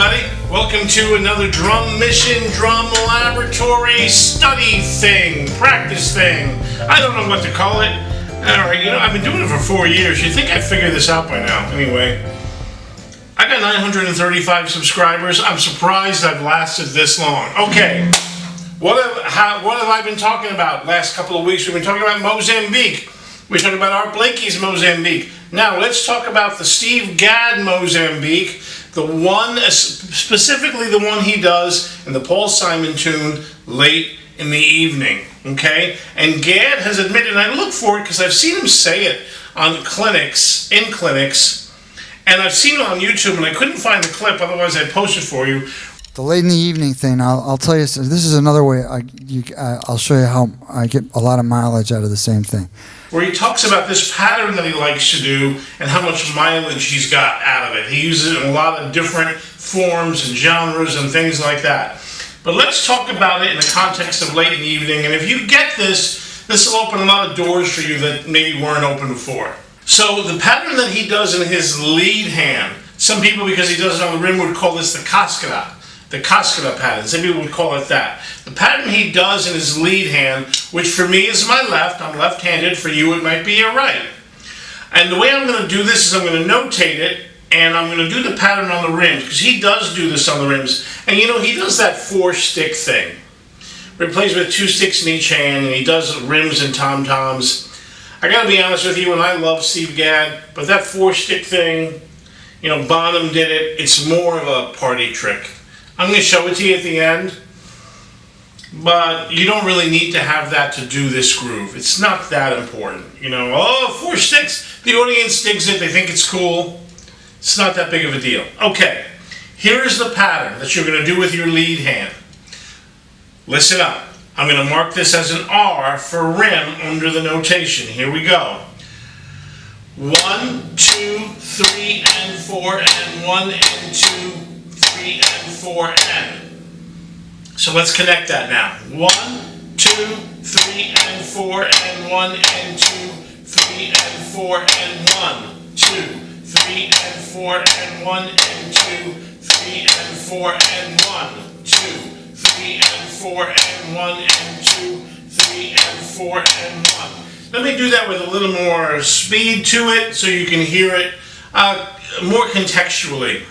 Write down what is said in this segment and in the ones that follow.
everybody. Welcome to another drum mission, drum laboratory study thing, practice thing. I don't know what to call it. Alright, I've been doing it for 4 years. You'd think I'd figure this out by now. Anyway, I got 935 subscribers. I'm surprised I've lasted this long. Okay, what have I been talking about last couple of weeks? We've been talking about Mozambique. We're talking about Art Blakey's Mozambique. Now let's talk about the Steve Gadd Mozambique. The one, specifically the one he does in the Paul Simon tune, Late in the Evening, okay? And Gadd has admitted, and I look for it because I've seen him say it on clinics, and I've seen it on YouTube, and I couldn't find the clip, otherwise I'd post it for you. The Late in the Evening thing, I'll tell you, so this is another way, I'll show you how I get a lot of mileage out of the same thing. Where he talks about this pattern that he likes to do and how much mileage he's got out of it. He uses it in a lot of different forms and genres and things like that. But let's talk about it in the context of Late in the Evening, and if you get this, this will open a lot of doors for you that maybe weren't open before. So the pattern that he does in his lead hand, some people, because he does it on the rim, would call this the Cascada pattern. Some people would call it that. The pattern he does in his lead hand, which for me is my left, I'm left-handed, for you it might be your right. And the way I'm going to do this is I'm going to notate it, and I'm going to do the pattern on the rims, because he does do this on the rims. And he does that 4-stick thing, where he plays with 2 sticks in each hand, and he does rims and tom-toms. I got to be honest with you, and I love Steve Gadd, but that 4-stick thing, Bonham did it, it's more of a party trick. I'm going to show it to you at the end, but you don't really need to have that to do this groove. It's not that important. 4 sticks, the audience digs it, they think it's cool. It's not that big of a deal. Okay, here is the pattern that you're going to do with your lead hand. Listen up. I'm going to mark this as an R for rim under the notation. Here we go. 1, 2, 3, and 4, and 1, and 2, 3, and 4, and. So let's connect that now. 1, 2, 3, and 4, and 1, and 2, 3, and 4, and 1, 2, 3, and 4, and 1, and 2, 3, and 4, and 1, 2, 3, and 4, and 1, and 2, 3, and 4, and 1. Let me do that with a little more speed to it so you can hear it more contextually.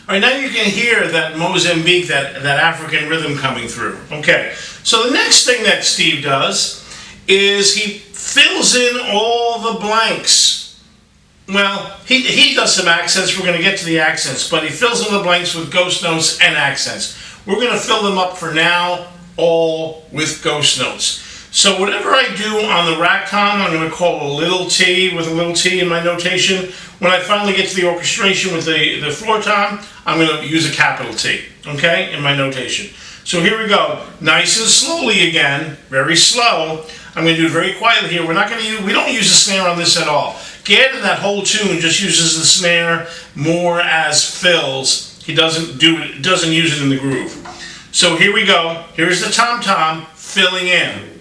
All right, now you can hear that Mozambique, that African rhythm coming through. Okay, so the next thing that Steve does is he fills in all the blanks. Well, he does some accents. We're going to get to the accents, but he fills in the blanks with ghost notes and accents. We're going to fill them up for now, all with ghost notes. So whatever I do on the rack tom, I'm going to call a little t, with a little t in my notation. When I finally get to the orchestration with the floor tom, I'm going to use a capital T, okay, in my notation. So here we go, nice and slowly again, very slow. I'm going to do it very quietly here. We don't use the snare on this at all. Gadd in that whole tune just uses the snare more as fills. He doesn't use it in the groove. So here we go. Here's the tom-tom filling in.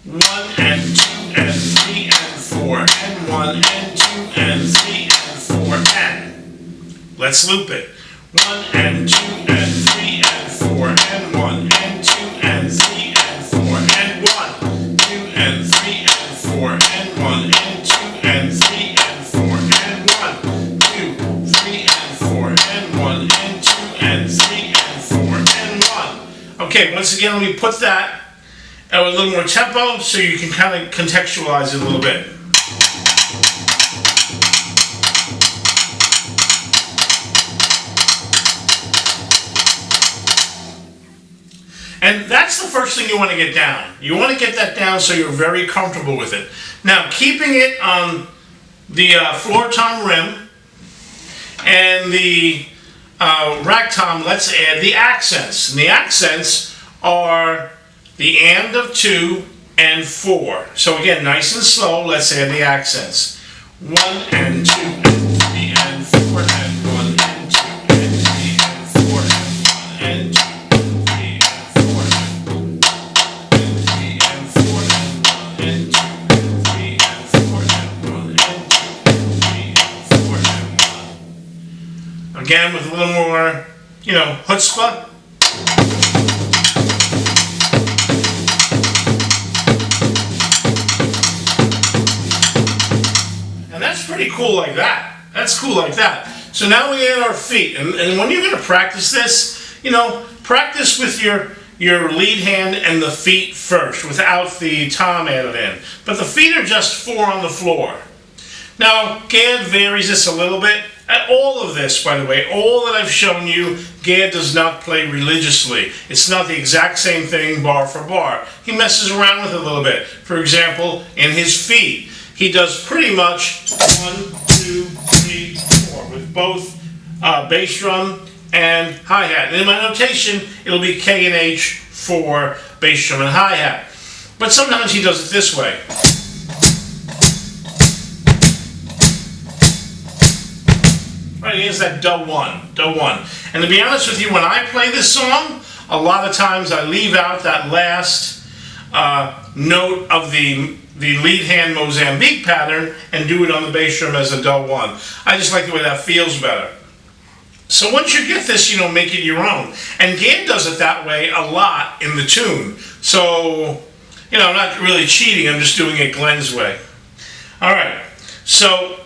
1 and 2 and 3 and 4 and 1 and 2 and 3 and 4 and. Let's loop it. 1 and 2 and 3 and 4 and 1 and 2 and 3 and 4 and 1, 2 and 3 and 4 and 1 and 2 and 3 and 4 and 1, 2, 3 and 4 and 1 and 2 and 3 and 4 and 1. Okay, once again, let me put that at a little more tempo so you can kind of contextualize it a little bit. And that's the first thing you want to get down. You want to get that down so you're very comfortable with it. Now, keeping it on the floor tom rim and the rack tom, let's add the accents. And the accents are the and of 2 and 4. So again, nice and slow, let's add the accents. 1 and 2 and 3 and 4 and 1 and 2 and 3 and 4 and 1 and 2 and 3 and 4 and 1 and 3 and Again, with a little more, chutzpah. And that's pretty cool like that. That's cool like that. So now we add our feet. And when you're going to practice this, practice with your lead hand and the feet first, without the tom added in. But the feet are just 4 on the floor. Now, Gadd varies this a little bit. All of this, by the way, all that I've shown you, Gadd does not play religiously. It's not the exact same thing bar for bar. He messes around with it a little bit. For example, in his feet, he does pretty much 1, 2, 3, 4 with both bass drum and hi-hat. And in my notation, it'll be K and H for bass drum and hi-hat. But sometimes he does it this way. Right, here's that do one. And to be honest with you, when I play this song, a lot of times I leave out that last note of the lead hand Mozambique pattern and do it on the bass drum as a do one. I just like the way that feels better. So once you get this, make it your own. And Gadd does it that way a lot in the tune. So, I'm not really cheating, I'm just doing it Glenn's way. All right, so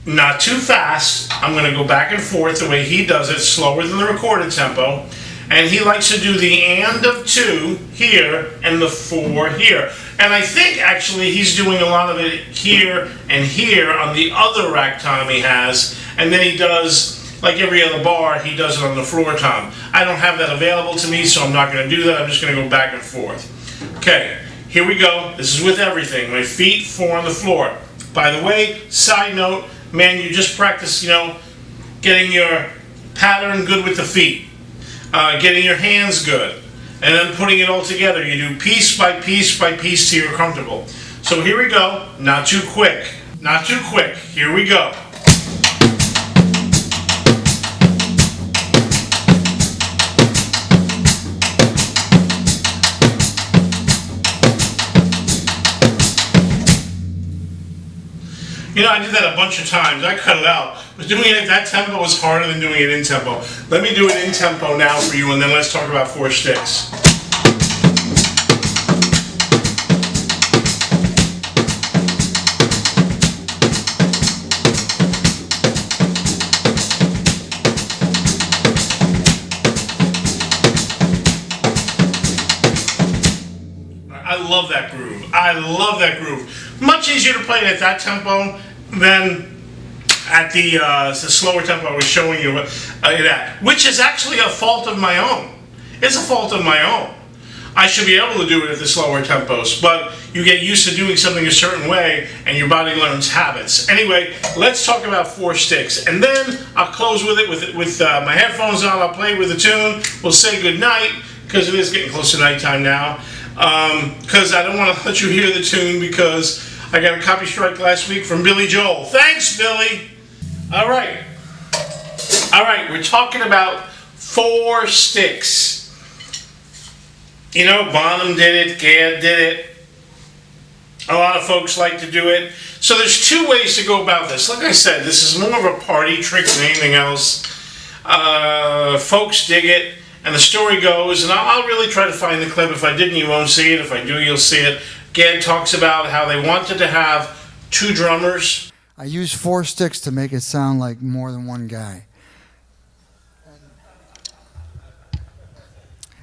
not too fast. I'm going to go back and forth the way he does it, slower than the recorded tempo. And he likes to do the and of 2 here and the 4 here. And I think actually he's doing a lot of it here and here on the other rack tom he has. And then he does, like every other bar, he does it on the floor tom. I don't have that available to me, so I'm not going to do that. I'm just going to go back and forth. Okay, here we go. This is with everything. My feet 4 on the floor. By the way, side note, man, you just practice, getting your pattern good with the feet, getting your hands good, and then putting it all together. You do piece by piece by piece till you're comfortable. So here we go. Not too quick. Not too quick. Here we go. I did that a bunch of times. I cut it out. But doing it at that tempo was harder than doing it in tempo. Let me do it in tempo now for you, and then let's talk about 4 sticks. I love that groove. I love that groove. Much easier to play it at that tempo than at the slower tempo I was showing you at, which is actually a fault of my own. It's a fault of my own. I should be able to do it at the slower tempos, but you get used to doing something a certain way and your body learns habits. Anyway, let's talk about 4 sticks, and then I'll close with it with my headphones on. I'll play with the tune. We'll say good night, because it is getting close to nighttime now. Because I don't want to let you hear the tune because I got a copy strike last week from Billy Joel. Thanks, Billy. All right, we're talking about 4 sticks. Bonham did it, Gadd did it. A lot of folks like to do it. So there's 2 ways to go about this. Like I said, this is more of a party trick than anything else. Folks dig it. And the story goes, and I'll really try to find the clip. If I didn't, you won't see it. If I do, you'll see it. Gadd talks about how they wanted to have 2 drummers. I use 4 sticks to make it sound like more than one guy.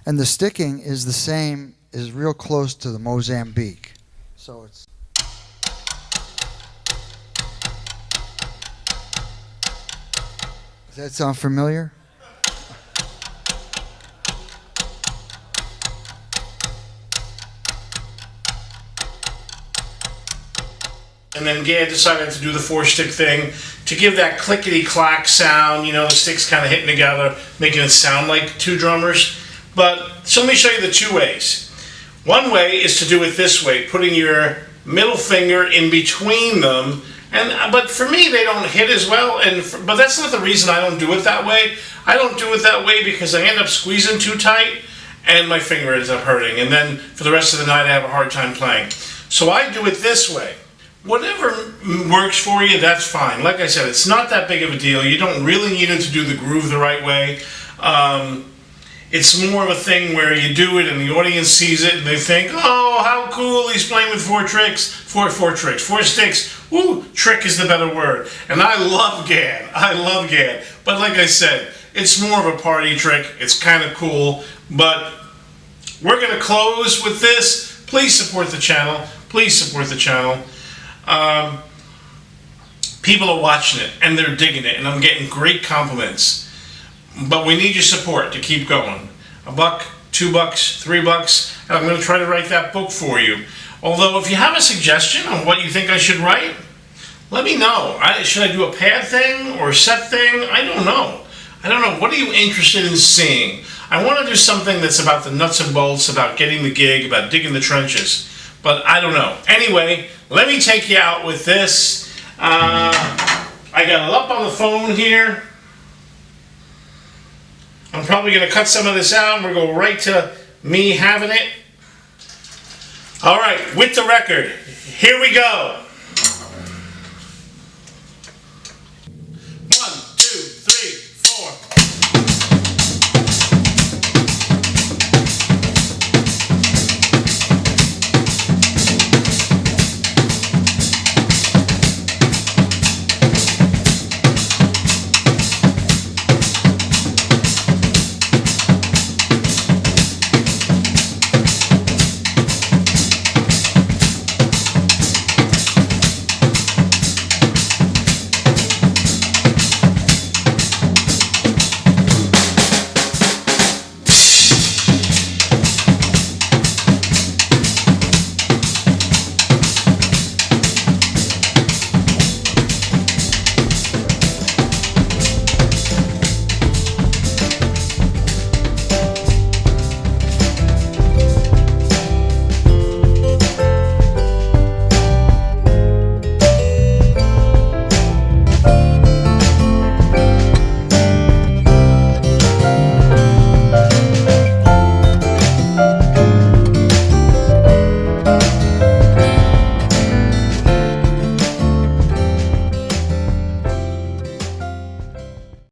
And the sticking is the same, is real close to the Mozambique. So it's... Does that sound familiar? And then Gadd decided to do the 4-stick thing to give that clickety-clack sound, the sticks kind of hitting together, making it sound like 2 drummers. So let me show you the 2 ways. One way is to do it this way, putting your middle finger in between them. But for me, they don't hit as well. But that's not the reason I don't do it that way. I don't do it that way because I end up squeezing too tight, and my finger ends up hurting. And then for the rest of the night, I have a hard time playing. So I do it this way. whatever works for you, that's fine. Like I said, it's not that big of a deal. You don't really need it to do the groove the right way. It's more of a thing where you do it and the audience sees it and they think, oh, how cool, he's playing with four sticks. Woo, trick is the better word. And I love Gadd. I love Gadd. But like I said, it's more of a party trick. It's kind of cool. But we're going to close with this. Please support the channel. Please support the channel. People are watching it and they're digging it, and I'm getting great compliments. But we need your support to keep going. $1, $2, $3, and I'm going to try to write that book for you. Although, if you have a suggestion on what you think I should write, let me know. Should I do a pad thing or a set thing? I don't know. What are you interested in seeing? I want to do something that's about the nuts and bolts, about getting the gig, about digging the trenches. But I don't know. Anyway, let me take you out with this. I got it up on the phone here. I'm probably going to cut some of this out and we're going to go right to me having it. All right, with the record. Here we go.